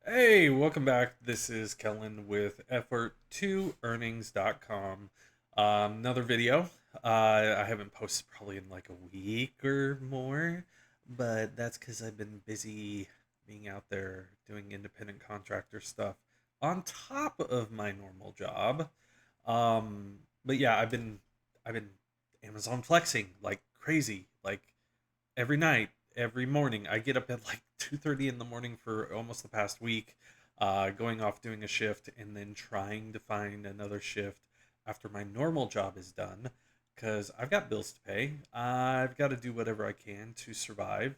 Hey, welcome back. This is Kellen with effort2earnings.com. Another video. I haven't posted probably in like a week or more, but that's because I've been busy being out there doing independent contractor stuff on top of my normal job. But yeah, I've been Amazon flexing like crazy, like every night, every morning. I get up at like 2:30 in the morning for almost the past week, going off doing a shift and then trying to find another shift after my normal job is done because I've got bills to pay. I've got to do whatever I can to survive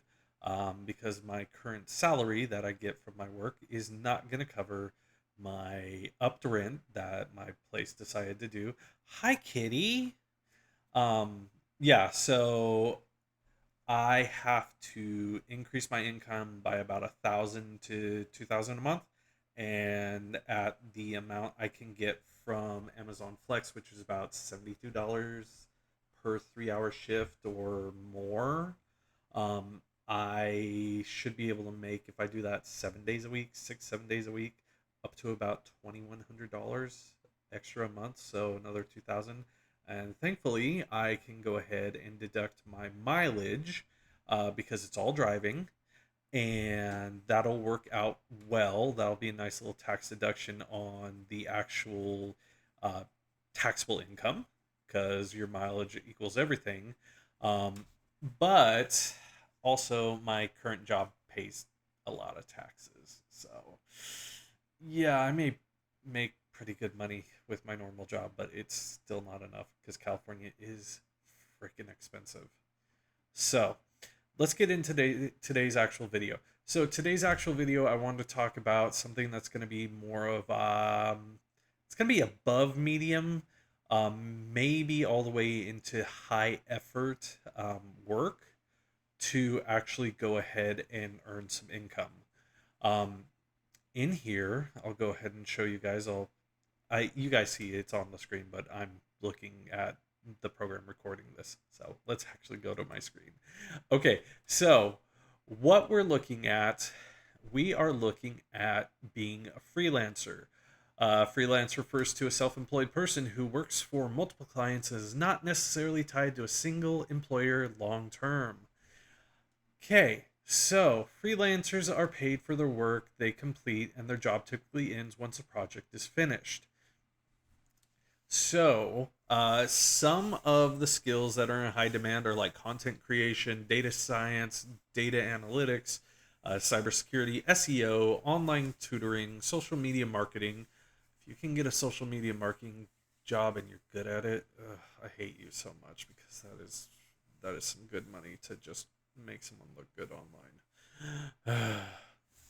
because my current salary that I get from my work is not going to cover my upped rent that my place decided to do. Hi, kitty. Um, yeah, so I have to increase my income by about 1,000 to 2,000 a month, and at the amount I can get from Amazon Flex, which is about $72 per 3 hour shift or more. I should be able to make, if I do that 7 days a week, 6, 7 days a week, up to about $2,100 extra a month, so another 2,000. And thankfully, I can go ahead and deduct my mileage because it's all driving, and that'll work out well. That'll be a nice little tax deduction on the actual uh, taxable income because your mileage equals everything. Um, but also, my current job pays a lot of taxes. So, yeah, I may make pretty good money with my normal job, but it's still not enough because California is freaking expensive. So, let's get into today's actual video. So, today's actual video, I wanted to talk about something that's going to be more of it's going to be above medium, maybe all the way into high effort work to actually go ahead and earn some income. Um, in here, I'll go ahead and show you guys. You guys see it's on the screen, but I'm looking at the program recording this. So let's actually go to my screen. Okay, so what we're looking at, we are looking at being a freelancer. Freelance refers to a self employed person who works for multiple clients and is not necessarily tied to a single employer long term. Okay, so freelancers are paid for their work they complete, and their job typically ends once a project is finished. So, some of the skills that are in high demand are like content creation, data science, data analytics, cybersecurity, SEO, online tutoring, social media marketing. If you can get a social media marketing job and you're good at it, I hate you so much because that is some good money to just make someone look good online.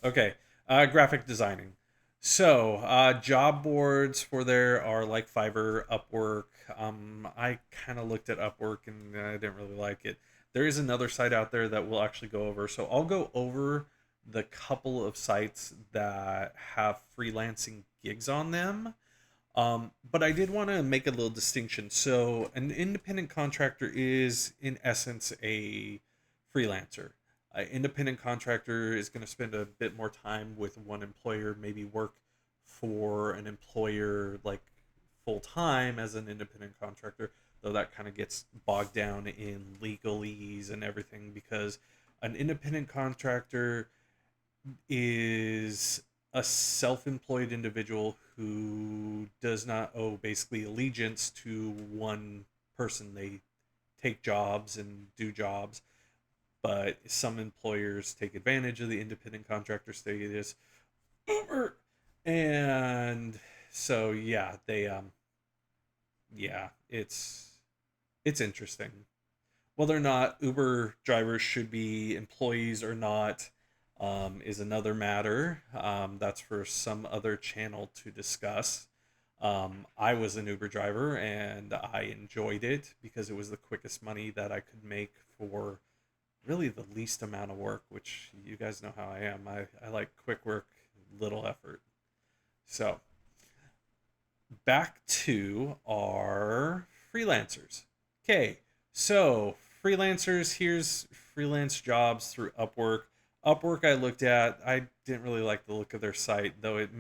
Okay, graphic designing. So, job boards for there are like Fiverr, Upwork. I kind of looked at Upwork and I didn't really like it. There is another site out there that we'll actually go over. So, I'll go over the couple of sites that have freelancing gigs on them. But I did want to make a little distinction. So, an independent contractor is, in essence, a freelancer. An independent contractor is going to spend a bit more time with one employer, maybe work for an employer like full time as an independent contractor, though that kind of gets bogged down in legalese and everything because an independent contractor is a self-employed individual who does not owe basically allegiance to one person. They take jobs and do jobs, but some employers take advantage of the independent contractor status. Uber, and so yeah, they yeah, it's interesting. Whether or not Uber drivers should be employees or not is another matter. That's for some other channel to discuss. I was an Uber driver and I enjoyed it because it was the quickest money that I could make for really the least amount of work, which you guys know how I am. I like quick work, little effort. So, back to our freelancers. Okay, so freelancers, here's freelance jobs through Upwork. Upwork I looked at. I didn't really like the look of their site, though it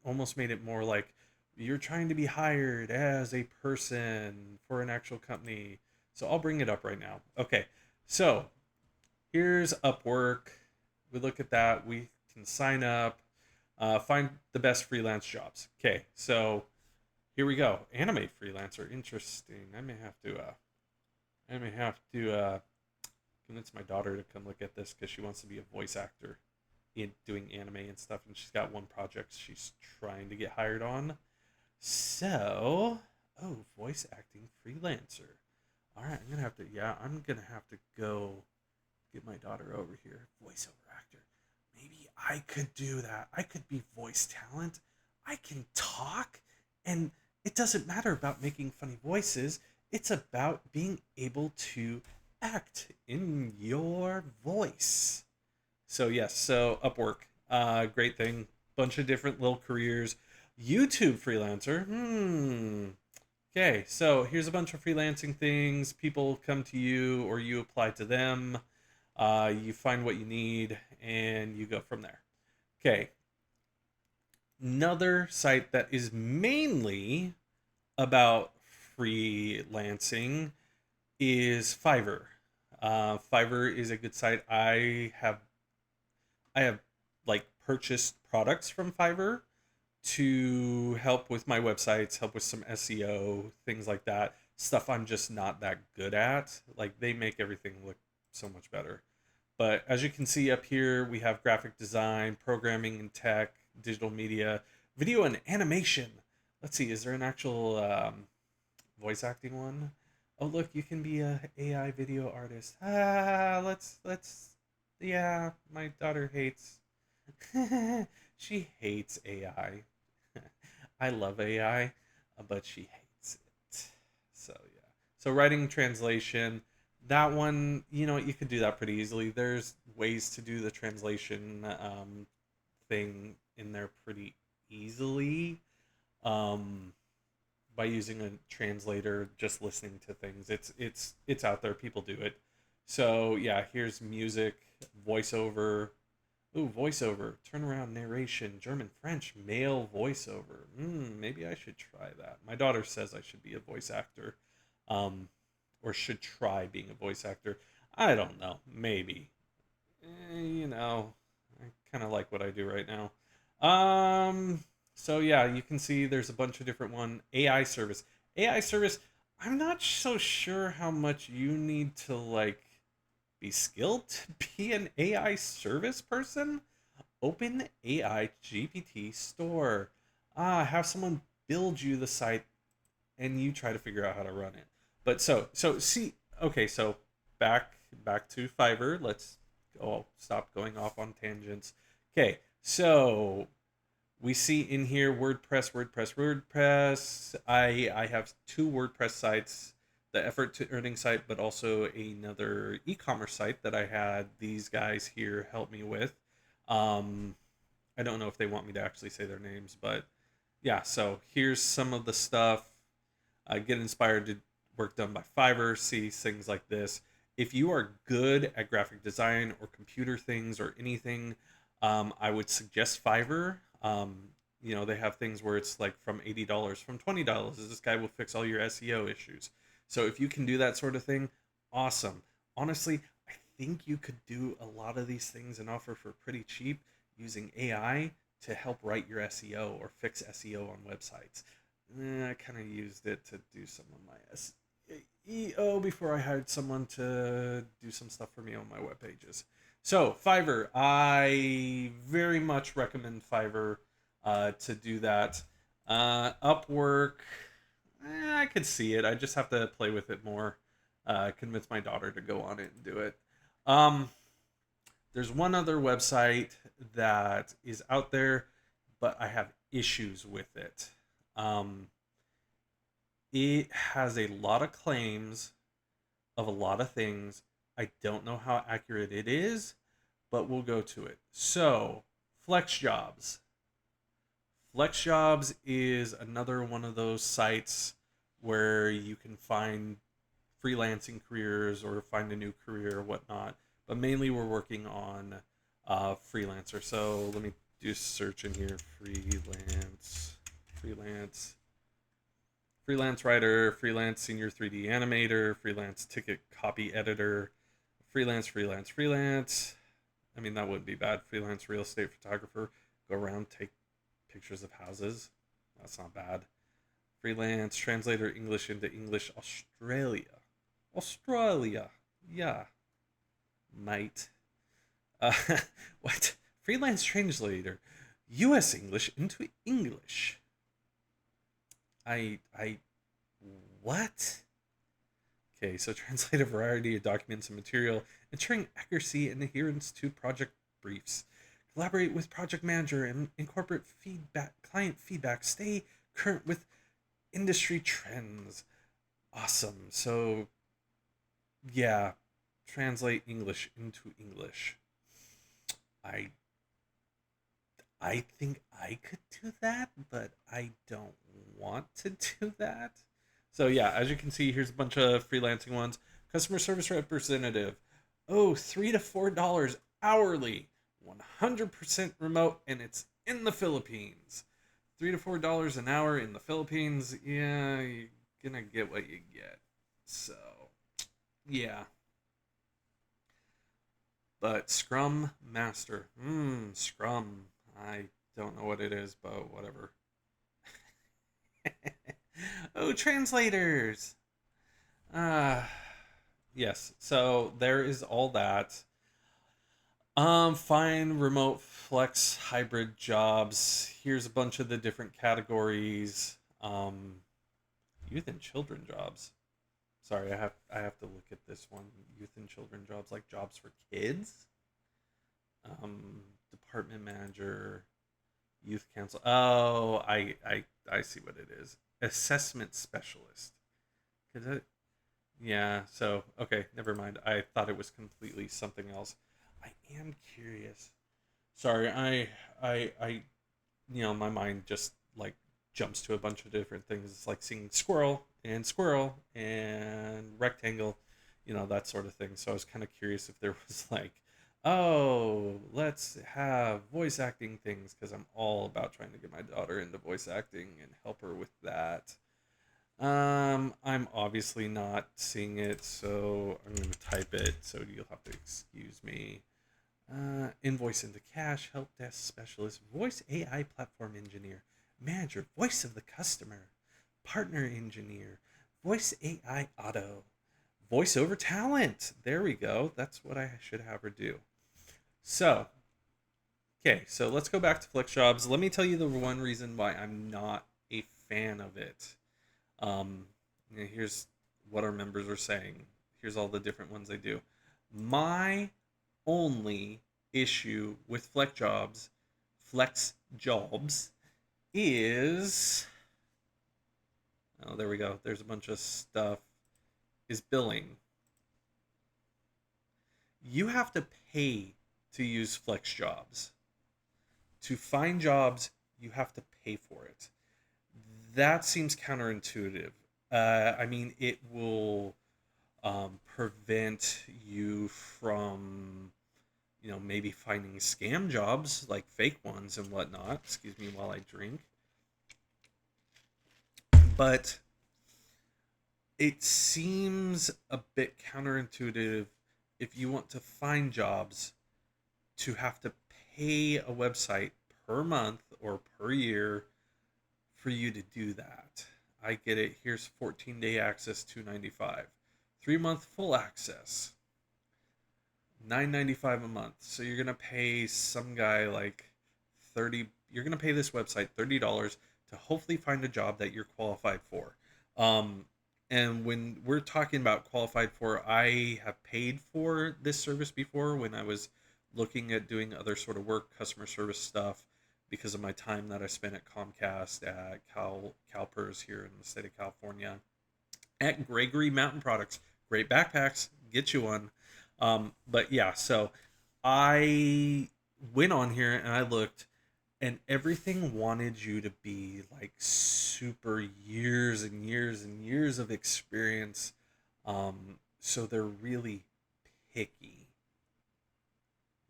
almost made it more like you're trying to be hired as a person for an actual company. So I'll bring it up right now. Okay. So here's Upwork. We look at that. We can sign up, find the best freelance jobs. Okay. So here we go. Anime freelancer. Interesting. I may have to convince my daughter to come look at this because she wants to be a voice actor in doing anime and stuff, and she's got one project she's trying to get hired on. So, oh, voice acting freelancer. All right, I'm gonna have to go get my daughter over here. Voiceover actor. Maybe I could do that. I could be voice talent. I can talk, and it doesn't matter about making funny voices. It's about being able to act in your voice. So yes, so Upwork, great thing. Bunch of different little careers. YouTube freelancer. Okay, so here's a bunch of freelancing things. People come to you or you apply to them. You find what you need and you go from there. Okay, another site that is mainly about freelancing is Fiverr. Fiverr is a good site. I have like purchased products from Fiverr to help with my websites, help with some SEO, things like that. Stuff I'm just not that good at. Like they make everything look so much better. But as you can see up here, we have graphic design, programming and tech, digital media, video and animation. Let's see, is there an actual voice acting one? Oh, look, you can be a AI video artist. Yeah, my daughter hates, she hates AI. I love AI, but she hates it. So, yeah. So, writing translation, that one, you could do that pretty easily. There's ways to do the translation thing in there pretty easily. Um, by using a translator, just listening to things. It's out there. People do it. So yeah, here's music, voiceover. Ooh, voiceover, turnaround narration, German, French, male voiceover. Maybe I should try that. My daughter says I should be a voice actor, um, or should try being a voice actor. I don't know. Maybe. I kind of like what I do right now. So yeah, you can see there's a bunch of different one. AI service. AI service. I'm not so sure how much you need to like be skilled to be an AI service person. Open AI GPT store. Have someone build you the site and you try to figure out how to run it. But so see, okay, so back to Fiverr. Let's stop going off on tangents. Okay, so we see in here WordPress. I have two WordPress sites, the effort to earning site, but also another e-commerce site that I had these guys here help me with. Um, I don't know if they want me to actually say their names, but yeah. So here's some of the stuff. Get inspired to work done by Fiverr. See things like this. If you are good at graphic design or computer things or anything, I would suggest Fiverr. They have things where it's like from $80, from $20. This guy will fix all your SEO issues. So if you can do that sort of thing, awesome. Honestly, I think you could do a lot of these things and offer for pretty cheap using AI to help write your SEO or fix SEO on websites. I kind of used it to do some of my SEO before I hired someone to do some stuff for me on my web pages. So Fiverr, I very much recommend Fiverr to do that. Upwork, I could see it. I just have to play with it more. Convince my daughter to go on it and do it. Um, there's one other website that is out there, but I have issues with it. Um, it has a lot of claims of a lot of things. I don't know how accurate it is, but we'll go to it. So, FlexJobs. FlexJobs is another one of those sites where you can find freelancing careers or find a new career or whatnot. But mainly we're working on freelancer. So let me do a search in here. Freelance, freelance writer, freelance senior 3D animator, freelance ticket copy editor, freelance. I mean, that wouldn't be bad. Freelance real estate photographer. Go around, take pictures of houses. That's not bad. Freelance translator English into English Australia. Australia. Yeah, mate. Uh, what? Freelance translator US English into English. I what? Okay, so translate a variety of documents and material, ensuring accuracy and adherence to project briefs. Collaborate with project manager and incorporate client feedback. Stay current with industry trends. Awesome. So, yeah, translate English into English. I I think I could do that, but I don't want to do that. So yeah, as you can see, here's a bunch of freelancing ones. Customer service representative. Oh, $3 to $4 hourly, 100% remote, and it's in the Philippines. $3 to $4 an hour in the Philippines. Yeah, you're gonna get what you get. So yeah, but Scrum Master. Scrum. I don't know what it is, but whatever. Oh, translators. Uh yes. So there is all that. Find remote flex hybrid jobs. Here's a bunch of the different categories. Youth and children jobs. Sorry, I have to look at this one. Youth and children jobs, like jobs for kids. Department manager, youth council. Oh, I see what it is. Assessment specialist. Is it? Yeah. So okay, never mind. I thought it was completely something else. I am curious. Sorry, my mind just like jumps to a bunch of different things. It's like seeing squirrel and rectangle, that sort of thing. So I was kind of curious if there was like, oh, let's have voice acting things because I'm all about trying to get my daughter into voice acting and help her with that. I'm obviously not seeing it, so I'm going to type it. So you'll have to excuse me. Invoice into cash, help desk specialist, voice AI platform engineer, manager, voice of the customer, partner engineer, voice AI auto, voice over talent. There we go. That's what I should have her do. So, okay, so let's go back to FlexJobs. Let me tell you the one reason why I'm not a fan of it. Um, here's what our members are saying. Here's all the different ones they do. My only issue with FlexJobs is, oh, there we go. There's a bunch of stuff. Is billing. You have to pay to use FlexJobs. To find jobs, you have to pay for it. That seems counterintuitive. I mean, it will prevent you from, maybe finding scam jobs, like fake ones and whatnot. Excuse me while I drink. But it seems a bit counterintuitive if you want to find jobs to have to pay a website per month or per year for you to do that. I get it. Here's 14-day access, $295. 3-month full access, $995 a month. So you're gonna pay some guy like 30. You're gonna pay this website $30 to hopefully find a job that you're qualified for. And when we're talking about qualified for, I have paid for this service before when I was looking at doing other sort of work, customer service stuff, because of my time that I spent at Comcast, at CalPERS here in the state of California, at Gregory Mountain Products. Great backpacks, get you one. But yeah, so I went on here and I looked, and everything wanted you to be like super years and years and years of experience. So they're really picky.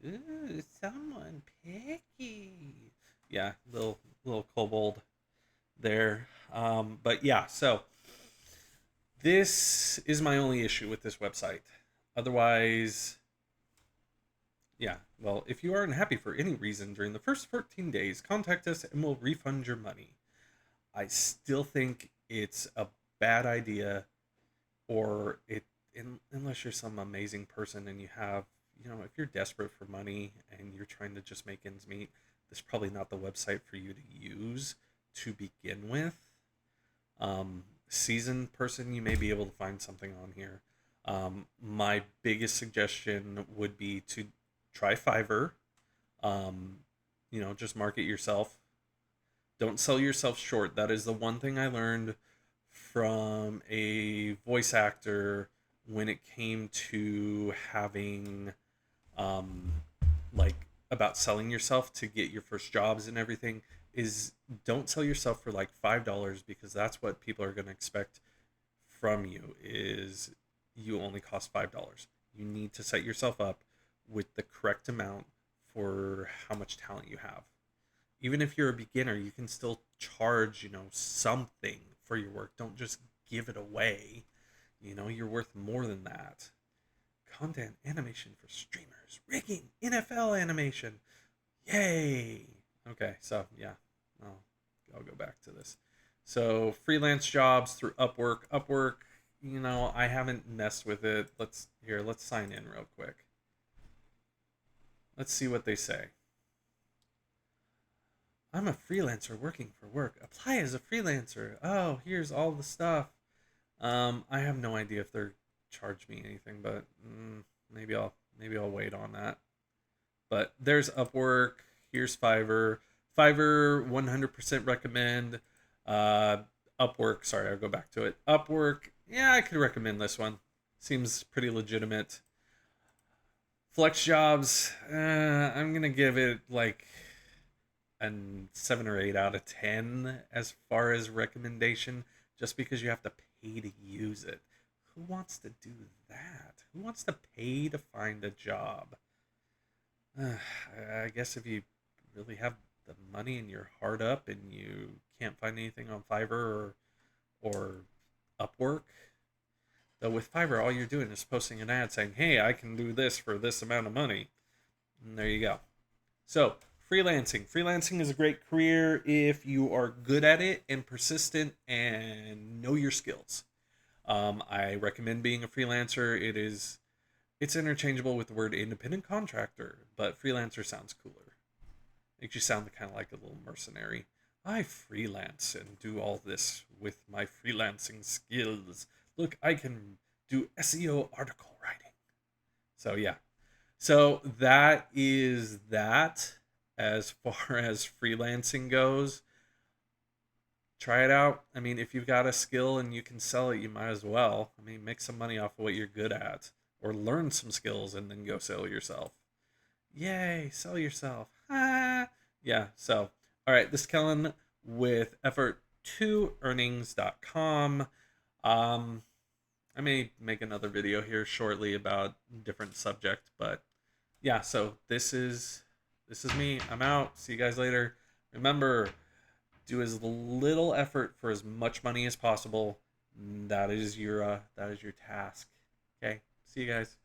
Ooh, someone picky. Yeah, little kobold there. But yeah, so this is my only issue with this website. Otherwise, yeah. Well, if you are unhappy for any reason during the first 14 days, contact us and we'll refund your money. I still think it's a bad idea, or unless you're some amazing person and you have, if you're desperate for money and you're trying to just make ends meet, this is probably not the website for you to use to begin with. Seasoned person, you may be able to find something on here. My biggest suggestion would be to try Fiverr. Just market yourself. Don't sell yourself short. That is the one thing I learned from a voice actor when it came to having, um, like, about selling yourself to get your first jobs and everything, is don't sell yourself for like $5, because that's what people are going to expect from you, is you only cost $5. You need to set yourself up with the correct amount for how much talent you have. Even if you're a beginner, you can still charge, something for your work. Don't just give it away. You're worth more than that. Content animation for streamers, rigging, NFL animation. Yay! Okay, so yeah, I'll go back to this. So freelance jobs through Upwork. Upwork, I haven't messed with it. Let's sign in real quick. Let's see what they say. I'm a freelancer working for work. Apply as a freelancer. Oh, here's all the stuff. I have no idea if they're charge me anything, but maybe I'll wait on that. But there's Upwork. Here's Fiverr. Fiverr 100% recommend. Upwork. Sorry, I'll go back to it. Upwork. Yeah, I could recommend this one. Seems pretty legitimate. FlexJobs. I'm gonna give it like a 7 or 8 out of 10 as far as recommendation, just because you have to pay to use it. Who wants to do that? Who wants to pay to find a job? I guess if you really have the money and you're hard up and you can't find anything on Fiverr or Upwork. Though with Fiverr, all you're doing is posting an ad saying, hey, I can do this for this amount of money. And there you go. So, freelancing. Freelancing is a great career if you are good at it and persistent and know your skills. I recommend being a freelancer. It's interchangeable with the word independent contractor, but freelancer sounds cooler. Makes you sound kind of like a little mercenary. I freelance and do all this with my freelancing skills. Look, I can do SEO article writing. So yeah. So that is that as far as freelancing goes. Try it out. I mean, if you've got a skill and you can sell it, you might as well. I mean, make some money off of what you're good at, or learn some skills and then go sell yourself. Yay, sell yourself. Ah. Yeah, so, all right, this is Kellen with effort2earnings.com. I may make another video here shortly about different subject, but yeah, so this is me. I'm out. See you guys later. Remember, do as little effort for as much money as possible. That is your task. Okay. See you guys.